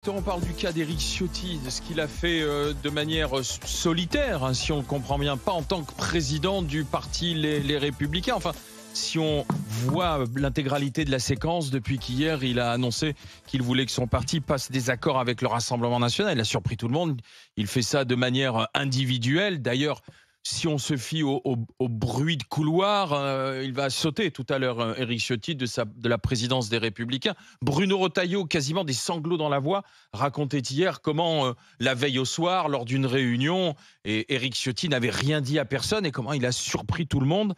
On parle du cas d'Éric Ciotti, de ce qu'il a fait de manière solitaire, hein, si on le comprend bien, pas en tant que président du parti Les Républicains. Enfin, si on voit l'intégralité de la séquence depuis qu'hier, il a annoncé qu'il voulait que son parti passe des accords avec le Rassemblement national. Il a surpris tout le monde. Il fait ça de manière individuelle. D'ailleurs, si on se fie au bruit de couloir, il va sauter tout à l'heure, Éric Ciotti, de la présidence des Républicains. Bruno Retailleau, quasiment des sanglots dans la voix, racontait hier comment, la veille au soir, lors d'une réunion, et Éric Ciotti n'avait rien dit à personne et comment il a surpris tout le monde.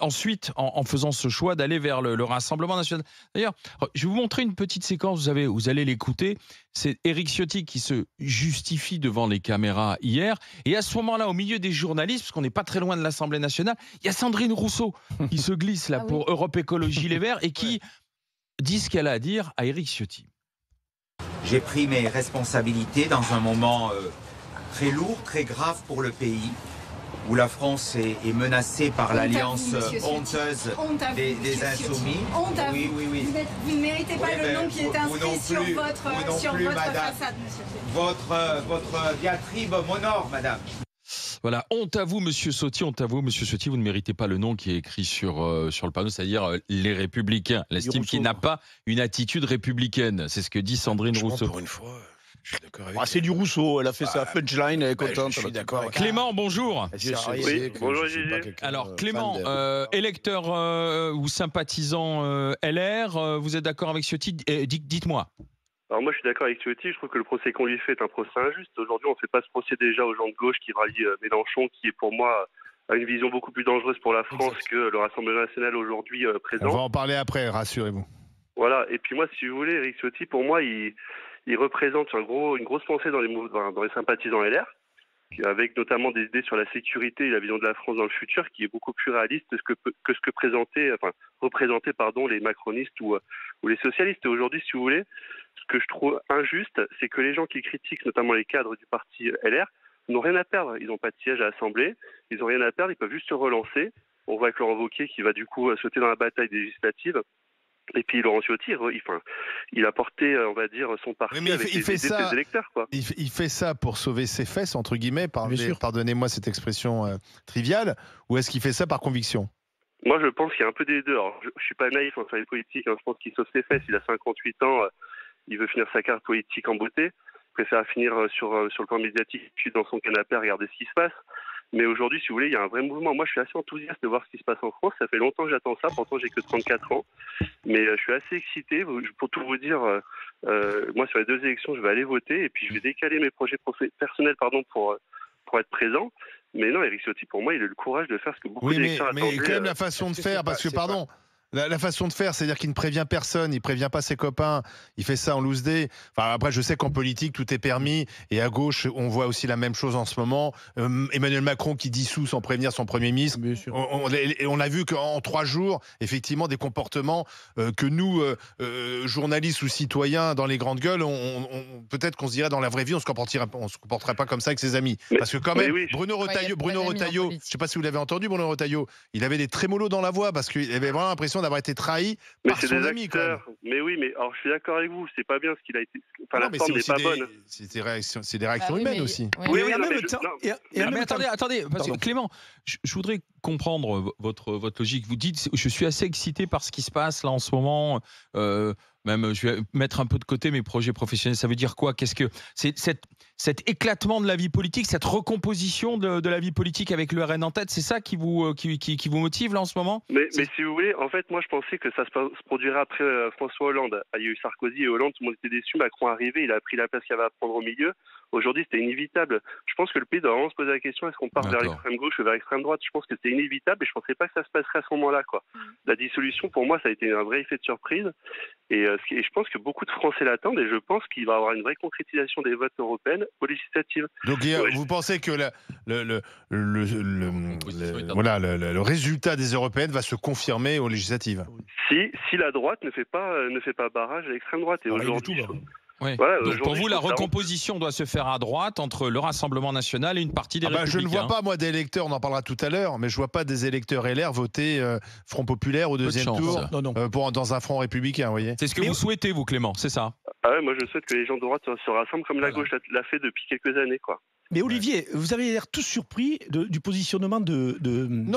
Ensuite, en faisant ce choix d'aller vers le Rassemblement national. D'ailleurs, je vais vous montrer une petite séquence, vous allez l'écouter. C'est Éric Ciotti qui se justifie devant les caméras hier. Et à ce moment-là, au milieu des journalistes, parce qu'on n'est pas très loin de l'Assemblée nationale, il y a Sandrine Rousseau qui se glisse là pour Europe Écologie Les Verts et qui dit ce qu'elle a à dire à Éric Ciotti. J'ai pris mes responsabilités dans un moment très lourd, très grave pour le pays, où la France est menacée par l'alliance honteuse des Insoumis. Honte à vous. Oui. Vous ne méritez pas le nom qui est inscrit sur votre façade, monsieur. Votre diatribe m'honore, madame. Voilà, honte à vous, monsieur Ciotti, vous ne méritez pas le nom qui est écrit sur le panneau, c'est-à-dire les Républicains. Elle estime qu'il n'a pas une attitude républicaine. C'est ce que dit Sandrine Rousseau. Pour une fois, je suis d'accord avec c'est du Rousseau, elle a fait sa punchline, elle est contente. je suis d'accord avec Clément, bonjour. bonjour Gégé. Alors Clément, électeur ou sympathisant LR, vous êtes d'accord avec Ciotti? Dites-moi. Alors moi je suis d'accord avec Ciotti, je trouve que le procès qu'on lui fait est un procès injuste. Aujourd'hui on ne fait pas ce procès déjà aux gens de gauche qui rallient Mélenchon, qui est pour moi a une vision beaucoup plus dangereuse pour la France que le Rassemblement national aujourd'hui présent. On va en parler après, rassurez-vous. Voilà, et puis moi si vous voulez, Éric Ciotti pour moi il représente une grosse pensée dans les sympathisants LR, avec notamment des idées sur la sécurité et la vision de la France dans le futur qui est beaucoup plus réaliste que ce que représentaient les macronistes ou les socialistes. Et aujourd'hui, si vous voulez, ce que je trouve injuste, c'est que les gens qui critiquent, notamment les cadres du parti LR, n'ont rien à perdre. Ils n'ont pas de siège à l'Assemblée, ils n'ont rien à perdre, ils peuvent juste se relancer. On voit avec Laurent Wauquiez qui va du coup sauter dans la bataille des législatives. Et puis Laurent Ciotti, il a porté, on va dire, son parti avec les idées de ses électeurs, quoi. Il fait ça pour sauver ses fesses, entre guillemets, pardonnez-moi cette expression triviale, ou est-ce qu'il fait ça par conviction? Moi, je pense qu'il y a un peu des deux. Alors, je suis pas naïf en les politiques, hein. Je pense qu'il sauve ses fesses. Il a 58 ans, il veut finir sa carrière politique en beauté. Il préfère finir sur le plan médiatique, puis dans son canapé à regarder ce qui se passe. Mais aujourd'hui, si vous voulez, il y a un vrai mouvement. Moi, je suis assez enthousiaste de voir ce qui se passe en France. Ça fait longtemps que j'attends ça. Pourtant, j'ai que 34 ans. Mais je suis assez excité. Pour tout vous dire, moi, sur les deux élections, je vais aller voter. Et puis, je vais décaler mes projets personnels pour être présent. Mais non, Éric Ciotti, pour moi, il a le courage de faire ce que beaucoup d'électeurs attendaient. Mais quand même la façon de faire, parce que, pardon... La façon de faire, c'est-à-dire qu'il ne prévient personne, il ne prévient pas ses copains, il fait ça en loose day. Enfin, après, je sais qu'en politique, tout est permis, et à gauche, on voit aussi la même chose en ce moment. Emmanuel Macron qui dissout sans prévenir son Premier ministre. On a vu qu'en 3 jours, effectivement, des comportements que nous, journalistes ou citoyens dans les grandes gueules, peut-être qu'on se dirait dans la vraie vie, on se comporterait pas comme ça avec ses amis. Parce que quand même, Bruno Retailleau, je ne sais pas si vous l'avez entendu, Bruno Retailleau, il avait des trémolos dans la voix parce qu'il avait vraiment l'impression d'avoir été trahi par son ami. Mais oui, mais alors je suis d'accord avec vous, c'est pas bien ce qu'il a été. Enfin, la forme n'est pas bonne. C'est des réactions humaines aussi. Mais attendez, parce que Clément, je voudrais comprendre votre logique. Vous dites, je suis assez excité par ce qui se passe là en ce moment. Même, je vais mettre un peu de côté mes projets professionnels. Ça veut dire quoi? Qu'est-ce que c'est cet éclatement de la vie politique, cette recomposition de la vie politique avec le RN en tête, c'est ça qui vous motive là en ce moment? Mais si vous voulez, en fait, moi je pensais que ça se produirait après François Hollande. Il y a eu Sarkozy et Hollande, tout le monde était déçu. Macron est arrivé, il a pris la place qu'il avait à prendre au milieu. Aujourd'hui, c'était inévitable. Je pense que le pays doit vraiment se poser la question, est-ce qu'on part vers l'extrême gauche ou vers l'extrême droite? Je pense que c'était inévitable et je ne pensais pas que ça se passerait à ce moment-là, quoi. La dissolution, pour moi, ça a été un vrai effet de surprise. Et je pense que beaucoup de Français l'attendent et je pense qu'il va y avoir une vraie concrétisation des votes européennes aux législatives. Donc vous pensez que le résultat des européennes va se confirmer aux législatives? Si la droite ne fait pas barrage à l'extrême droite. Et aujourd'hui, oui. Voilà, donc pour vous, la recomposition doit se faire à droite entre le Rassemblement national et une partie des Républicains. Je ne vois pas, moi, d'électeurs, on en parlera tout à l'heure, mais je ne vois pas des électeurs LR voter Front Populaire au deuxième tour dans un front républicain, vous voyez. C'est ce que vous souhaitez, vous, Clément, c'est ça? Ah ouais, moi je souhaite que les gens de droite se rassemblent comme la gauche l'a fait depuis quelques années, quoi. Mais Olivier, vous avez l'air tous surpris du positionnement de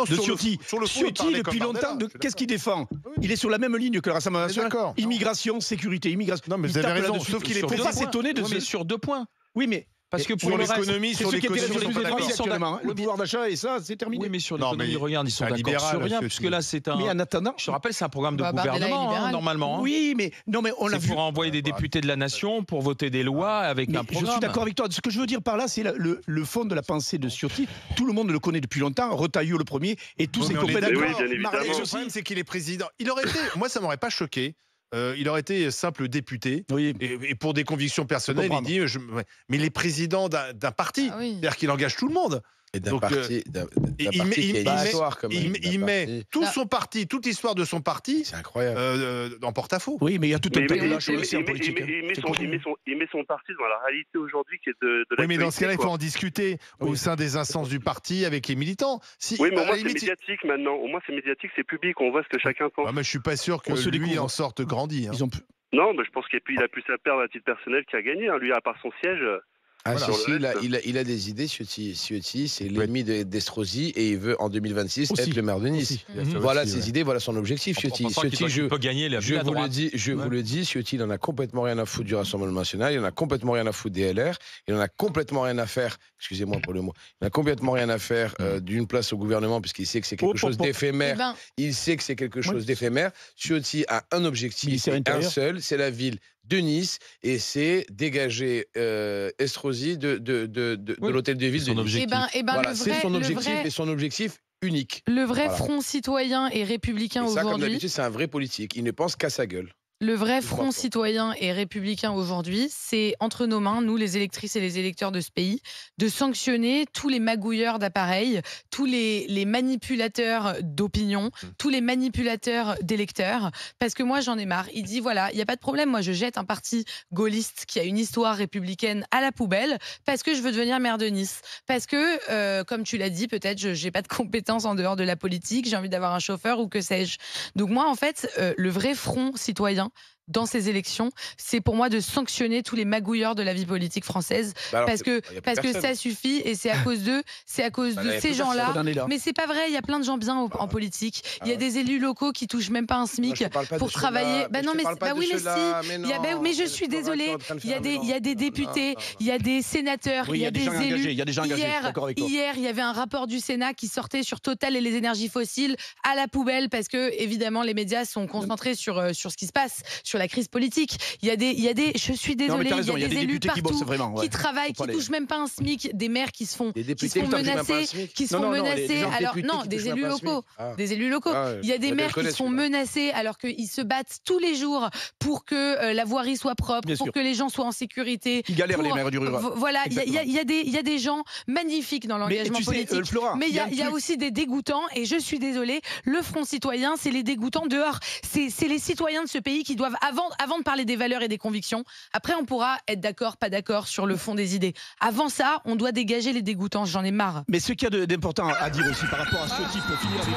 Ciotti. Ciotti, depuis longtemps, qu'est-ce qu'il défend? Il est sur la même ligne que le Rassemblement national. Immigration, sécurité, immigration. Non, mais vous avez raison, sauf qu'il est pas s'étonner de mais sur 2 points. Oui, mais parce que pour l'économie, sur l'économie, le pouvoir d'achat et ça, c'est terminé. Oui, mais sur l'économie, regarde, ils sont d'accord sur rien, puisque là, c'est un. Mais en attendant, je te rappelle, c'est un programme de gouvernement, normalement. Oui, mais on l'a vu. Pour envoyer des députés de la nation, pour voter des lois avec un programme. Je suis d'accord avec toi. Ce que je veux dire par là, c'est le fond de la pensée de Ciotti. Tout le monde le connaît depuis longtemps. Retailleau le premier et tous ses copains. Oui, bien évidemment. Le problème, c'est qu'il est président. Il aurait été. Moi, ça m'aurait pas choqué. Il aurait été simple député et pour des convictions personnelles, il dit mais il est président d'un parti, c'est-à-dire qu'il engage tout le monde. Et d'un parti, il met tout son parti, toute l'histoire de son parti, c'est incroyable, en porte-à-faux. Oui, mais il y a tout un tas de lâches aussi en politique. Il met son parti dans la réalité aujourd'hui qui est de la. Oui, mais dans ce cas-là, il faut en discuter au sein des instances du parti avec les militants. Oui, mais au moins c'est médiatique maintenant. Au moins c'est médiatique, c'est public, on voit ce que chacun pense. Mais je suis pas sûr que lui en sorte grandi. Non, mais je pense qu'il a plus à perdre à titre personnel qu'à gagner. Lui, à part son siège. Il a des idées, Ciotti, c'est l'ennemi d'Estrosi et il veut en 2026 être le maire de Nice. Voilà ses idées, voilà son objectif, Ciotti. Je vous le dis, Ciotti, il en a complètement rien à foutre du Rassemblement national, il en a complètement rien à foutre des LR, il en a complètement rien à faire, excusez-moi pour le mot, il en a complètement rien à faire d'une place au gouvernement puisqu'il sait que c'est quelque chose d'éphémère. Il sait que c'est quelque chose d'éphémère. Ciotti a un objectif, un seul, c'est la ville de Nice et c'est dégager Estrosi de l'hôtel de ville de Nice. C'est son objectif et son objectif unique. Le vrai front citoyen et républicain aujourd'hui. Comme d'habitude, c'est un vrai politique. Il ne pense qu'à sa gueule. Le vrai front citoyen et républicain aujourd'hui, c'est entre nos mains, nous les électrices et les électeurs de ce pays, de sanctionner tous les magouilleurs d'appareils, tous les manipulateurs d'opinion, tous les manipulateurs d'électeurs. Parce que moi, j'en ai marre. Il dit, voilà, il n'y a pas de problème, moi je jette un parti gaulliste qui a une histoire républicaine à la poubelle parce que je veux devenir maire de Nice. Parce que, comme tu l'as dit, peut-être je n'ai pas de compétences en dehors de la politique, j'ai envie d'avoir un chauffeur ou que sais-je. Donc moi, en fait, le vrai front citoyen, dans ces élections, c'est pour moi de sanctionner tous les magouilleurs de la vie politique française parce que ça suffit et c'est à cause de ces gens-là. Mais c'est pas vrai, il y a plein de gens bien en politique. Il y a des élus locaux qui touchent même pas un SMIC pour travailler. Mais je suis désolée. Il y a des députés, il y a des sénateurs, il y a des élus. Hier, il y avait un rapport du Sénat qui sortait sur Total et les énergies fossiles à la poubelle parce que évidemment les médias sont concentrés sur ce qui se passe, sur la crise politique. Il y a des je suis désolée, il y a des élus partout qui travaillent, qui touchent même pas un SMIC, des maires qui se font menacer, alors non, des élus locaux. Il y a des maires qui se font menacer alors qu'ils se battent tous les jours pour que la voirie soit propre, pour que les gens soient en sécurité. Ils galèrent les maires du rural. Voilà, il y a des gens magnifiques dans l'engagement politique. Mais il y a aussi des dégoûtants et je suis désolée, le Front citoyen, c'est les dégoûtants dehors. C'est les citoyens de ce pays qui doivent avant de parler des valeurs et des convictions, après on pourra être d'accord, pas d'accord sur le fond des idées. Avant ça, on doit dégager les dégoûtants, j'en ai marre. Mais ce qu'il y a d'important à dire aussi par rapport à ce type, pour finir avec vous.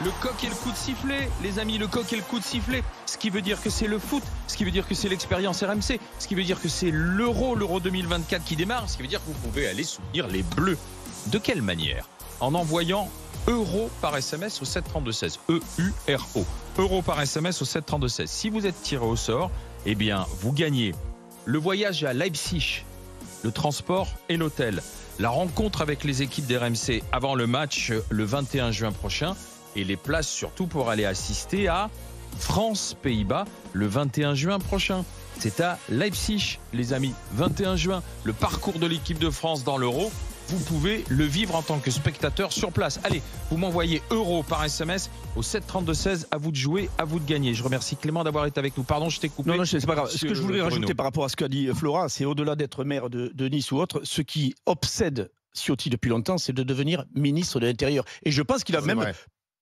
Le coq et le coup de sifflet, les amis, le coq et le coup de sifflet, ce qui veut dire que c'est le foot, ce qui veut dire que c'est l'expérience RMC, ce qui veut dire que c'est l'Euro 2024 qui démarre, ce qui veut dire que vous pouvez aller soutenir les Bleus. De quelle manière? En envoyant euro par SMS au 732-16. EURO. Euro par SMS au 732-16. Si vous êtes tiré au sort, eh bien, vous gagnez le voyage à Leipzig, le transport et l'hôtel, la rencontre avec les équipes d'RMC avant le match le 21 juin prochain et les places surtout pour aller assister à France-Pays-Bas le 21 juin prochain. C'est à Leipzig, les amis. 21 juin, le parcours de l'équipe de France dans l'Euro. Vous pouvez le vivre en tant que spectateur sur place. Allez, vous m'envoyez euro par SMS au 732-16. À vous de jouer, à vous de gagner. Je remercie Clément d'avoir été avec nous. Pardon, je t'ai coupé. Non, c'est pas grave. Ce que je voulais rajouter par rapport à ce qu'a dit Flora, c'est au-delà d'être maire de Nice ou autre, ce qui obsède Ciotti depuis longtemps, c'est de devenir ministre de l'Intérieur. Et je pense qu'il a même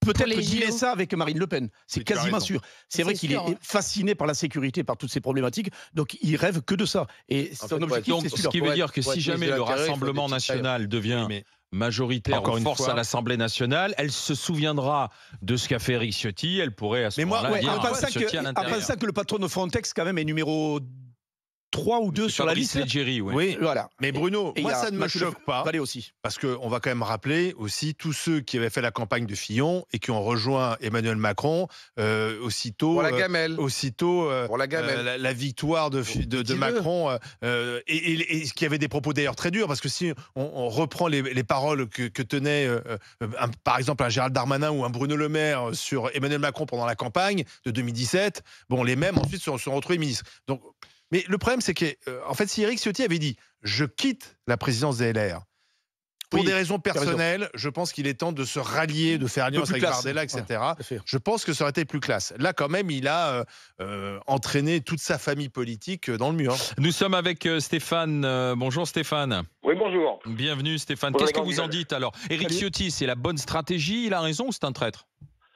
peut-être dealé ça avec Marine Le Pen. C'est quasiment sûr. C'est vrai qu'il est fasciné par la sécurité, par toutes ces problématiques. Donc, il rêve que de ça. Et son objectif, c'est ce qui veut dire que si jamais le Rassemblement national devient majoritaire aux forces à l'Assemblée nationale. Elle se souviendra de ce qu'a fait Éric Ciotti. Elle pourrait à ce moment-là dire Ciotti à l'intérieur. Après ça que le patron de Frontex, quand même, est numéro 3 ou 2 sur la liste. Oui, voilà. Mais Bruno, moi ça ne me choque pas. Aussi. Parce qu'on va quand même rappeler aussi tous ceux qui avaient fait la campagne de Fillon et qui ont rejoint Emmanuel Macron aussitôt. Pour la gamelle. Pour la gamelle. La victoire de Macron et qui avait des propos d'ailleurs très durs. Parce que si on reprend les paroles que tenait par exemple un Gérald Darmanin ou un Bruno Le Maire sur Emmanuel Macron pendant la campagne de 2017, bon, les mêmes ensuite se sont retrouvés ministres. Donc. Mais le problème, c'est qu'en fait, si Éric Ciotti avait dit « je quitte la présidence des LR », pour des raisons personnelles, je pense qu'il est temps de se rallier, de faire alliance avec Bardella, etc. Ouais, je pense que ça aurait été plus classe. Là, quand même, il a entraîné toute sa famille politique dans le mur. Nous sommes avec Stéphane. Bonjour Stéphane. Oui, bonjour. Bienvenue Stéphane. Qu'est-ce que vous en dites alors? Éric Ciotti, c'est la bonne stratégie? Il a raison ou c'est un traître?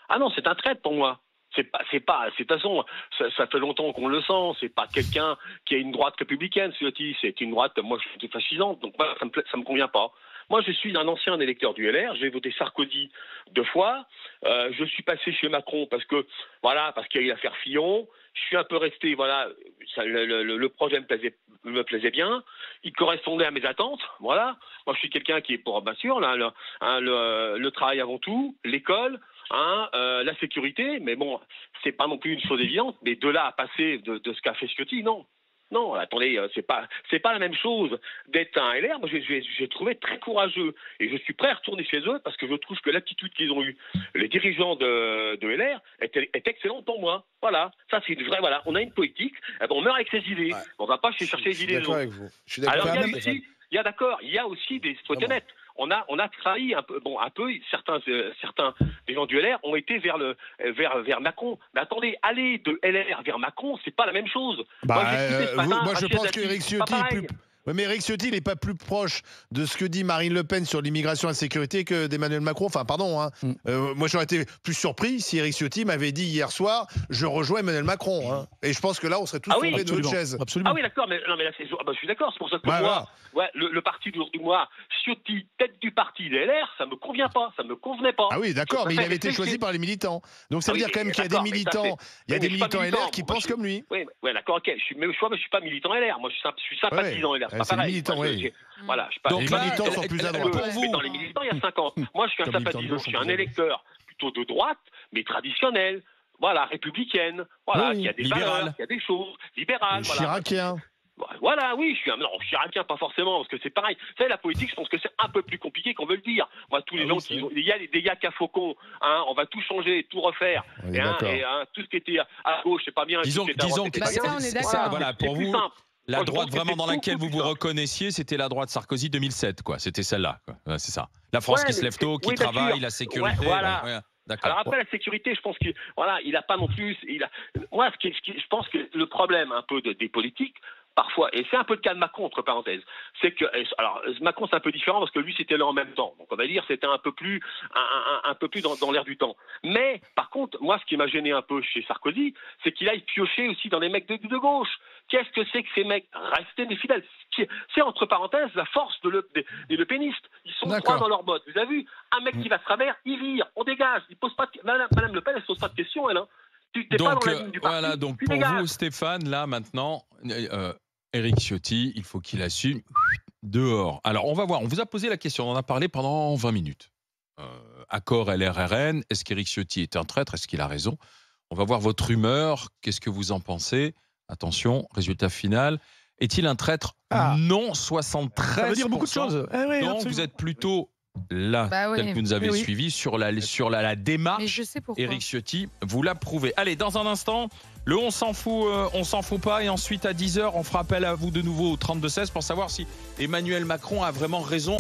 Ah non, c'est un traître pour moi. De toute façon, ça fait longtemps qu'on le sent. C'est pas quelqu'un qui a une droite républicaine, Ciotti. C'est une droite, moi, je suis fascisante. Donc, moi, ça me convient pas. Moi, je suis un ancien électeur du LR. J'ai voté Sarkozy 2 fois. Je suis passé chez Macron parce qu'il y a eu l'affaire Fillon. Je suis un peu resté, le projet me plaisait bien. Il correspondait à mes attentes. Voilà. Moi, je suis quelqu'un qui est pour, bien sûr, le travail avant tout, l'école. La sécurité, mais bon, c'est pas non plus une chose évidente. Mais de là à passer de ce qu'a fait Ciotti, non. Non, attendez, c'est pas la même chose d'être un LR. Moi, j'ai trouvé très courageux et je suis prêt à retourner chez eux parce que je trouve que l'attitude qu'ils ont eue, les dirigeants de LR, est excellente pour moi. Voilà, ça c'est une vraie. Voilà, on a une politique. On meurt avec ses idées. Ouais. On va pas chercher les idées des autres. Je suis d'accord avec vous. Alors il y a aussi des honnêtes. On a trahi un peu certains des gens du LR ont été vers Macron. Mais attendez, aller de LR vers Macron, c'est pas la même chose. Moi, je pense qu'Éric Ciotti est plus. Oui, mais Éric Ciotti, il n'est pas plus proche de ce que dit Marine Le Pen sur l'immigration et la sécurité que d'Emmanuel Macron. Enfin, pardon. Moi, j'aurais été plus surpris si Éric Ciotti m'avait dit hier soir « je rejoins Emmanuel Macron ». Et je pense que là, on serait tous tombés de notre chaise. Absolument. Ah oui, d'accord. Mais là, je suis d'accord. C'est pour ça que moi, le parti d'aujourd'hui, moi, Ciotti, tête du parti des LR, ça me convient pas. Ça me convenait pas. Ah oui, d'accord. Mais il avait été choisi par les militants. Donc ça veut dire quand même qu'il y a des militants. Il y a des militants LR qui pensent comme lui. Oui, d'accord. Ok. Mais je suis pas militant LR. Moi, je suis sympathisant LR. C'est les militants, oui. Voilà, donc les militants sont plus à droite. Pour vous. Dans les militants, il y a 5 ans. Moi, je suis un sympathisant. Je suis un électeur plutôt de droite, mais traditionnel. Voilà, républicaine. Voilà, il y a des valeurs, il y a des choses libérales. Chiracien. Voilà, oui, chiracien, pas forcément, parce que c'est pareil. Vous savez, la politique, je pense que c'est un peu plus compliqué qu'on veut le dire. Moi, tous les gens il y a des gars à Faucon, on va tout changer, tout refaire. Tout ce qui était à gauche, c'est pas bien. Disons que voilà, pour vous. La droite vraiment dans laquelle vous vous reconnaissiez, c'était la droite Sarkozy 2007, quoi. C'était celle-là, quoi. C'est ça. La France qui se lève tôt, qui travaille, la sécurité. Alors après la sécurité, je pense qu'il il a pas non plus. Moi, je pense que le problème un peu des politiques. Parfois, et c'est un peu le cas de Macron, entre parenthèses, c'est que, alors, Macron c'est un peu différent parce que lui c'était là en même temps, donc on va dire c'était un peu plus dans l'air du temps. Mais, par contre, moi ce qui m'a gêné un peu chez Sarkozy, c'est qu'il aille piocher aussi dans les mecs de gauche. Qu'est-ce que c'est que ces mecs? Rester des fidèles. C'est entre parenthèses la force des Le Penistes. Ils sont droits dans leur botte. Vous avez vu? Un mec qui va de travers, il vire, on dégage, il pose pas de... Madame Le Pen, elle se pose pas de questions, elle, hein. Donc, voilà, donc pour vous, Stéphane, là, maintenant, Éric Ciotti, il faut qu'il assume dehors. Alors, on va voir. On vous a posé la question. On en a parlé pendant 20 minutes. Accord LR-RN. Est-ce qu'Éric Ciotti est un traître? Est-ce qu'il a raison? On va voir votre humeur. Qu'est-ce que vous en pensez? Attention, résultat final. Est-il un traître? Non, 73%. Ça veut dire beaucoup de choses. Donc, vous êtes plutôt... là, tel que vous nous avez suivi sur la démarche, Éric Ciotti, vous l'approuvez. Allez, dans un instant, le on s'en fout pas, et ensuite à 10h, on fera appel à vous de nouveau au 32-16 pour savoir si Emmanuel Macron a vraiment raison.